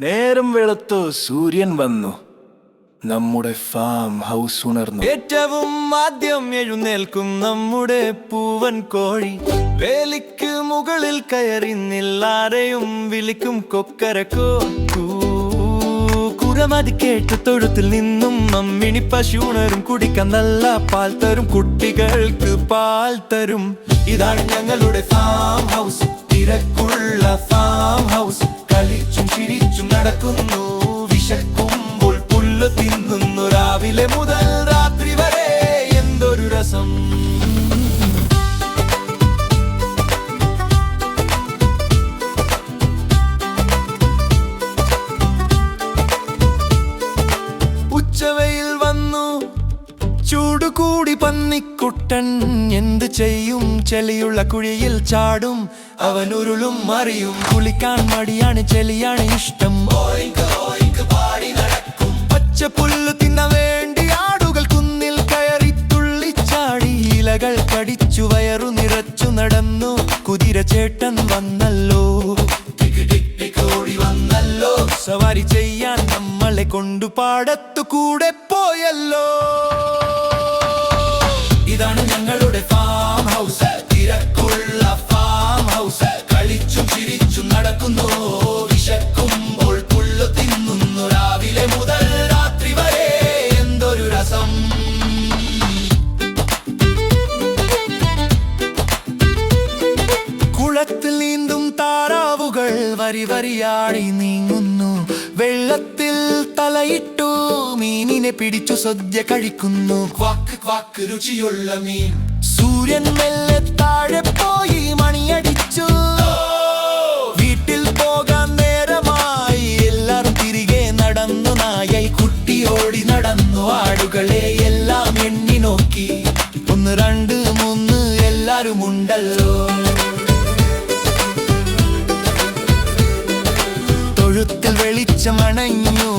നേരം വെളുത്തു സൂര്യൻ വന്നു, നമ്മുടെ ഫാം ഹൗസ് ഉണർന്നു. ഏറ്റവും ആദ്യം എഴുന്നേൽക്കും നമ്മുടെ പൂവൻ കോഴി. വേലിക്ക് മുകളിൽ കയറി നില്ലാരെയും വിളിക്കും കൊക്കരക്കോ. കുരമതി കേട്ട് തൊഴുത്തിൽ നിന്നും അമ്മിണി പശു ഉണരും. കുടിക്കാൻ നല്ല പാൽ തരും, കുട്ടികൾക്ക് പാൽ തരും. ഇതാണ് ഞങ്ങളുടെ ഫാം ഹൗസ്, തിരക്കുള്ള ഫാം ഹൗസ്. കളിച്ചും ചിരിച്ചും നടക്കുന്നു, വിശക്കുമ്പോൾ പുല്ല് തിന്നുന്നു. രാവിലെ മുതൽ രാത്രി വരെ എന്തൊരു രസം. ഉച്ചവെയിൽ വന്നു, ചൂടുകൂടി പന്നിക്കുട്ടൻ. എന്ത് ചെയ്യും? ചെളിയുള്ള കുഴിയിൽ ചാടും, അവൻ ഉരുളും മറിയും. കുളിക്കാൻ മടിയാണ്, ചെളിയാണ് ഇഷ്ടം. പച്ചപ്പുല്ല് തിന്ന വേണ്ടി ആടുകൾ കുന്നിൽ കയറി തുള്ളിച്ചാടി. ഇലകൾ കടിച്ചു വയറു നിറച്ചു നടന്നു. കുതിര ചേട്ടൻ വന്നല്ലോ, വന്നല്ലോ. സവാരി ചെയ്യാൻ നമ്മളെ കൊണ്ടു പാടത്തു കൂടെ പോയല്ലോ. ഇതാണ് ഞങ്ങളുടെ ഫാം ഹൗസ്, തിരക്കുള്ള ഫാം ഹൗസ്. കളിച്ചും ചിരിച്ചും നടക്കുന്നു, വിശക്കുമ്പോൾ പുല്ല് തിന്നുന്നു. രാവിലെ മുതൽ രാത്രി വരെ എന്തൊരു രസം. കുളത്തിൽ നീന്തും താറാവുകൾ വരി വരിയാടി നീങ്ങുന്നു. വെള്ളത്തിൽ തലയിട്ടു മീനിനെ പിടിച്ചു സദ്യ കഴിക്കുന്നു. ക്വാക്ക് ക്വാക്ക് രുചിയുള്ള മീൻ. സൂര്യൻ മെല്ലെ താഴെ പോയി മണിയടിച്ചു. വീട്ടിൽ പോകാൻ നേരമായി, എല്ലാരും തിരികെ നടന്നു. നായായി കുട്ടിയോടി നടന്നു. ആടുകളെ എല്ലാം എണ്ണി നോക്കി. 1 2 3 എല്ലാരും ഉണ്ടല്ലോ. തൊഴുത്തിൽ വെളിച്ചമണഞ്ഞു,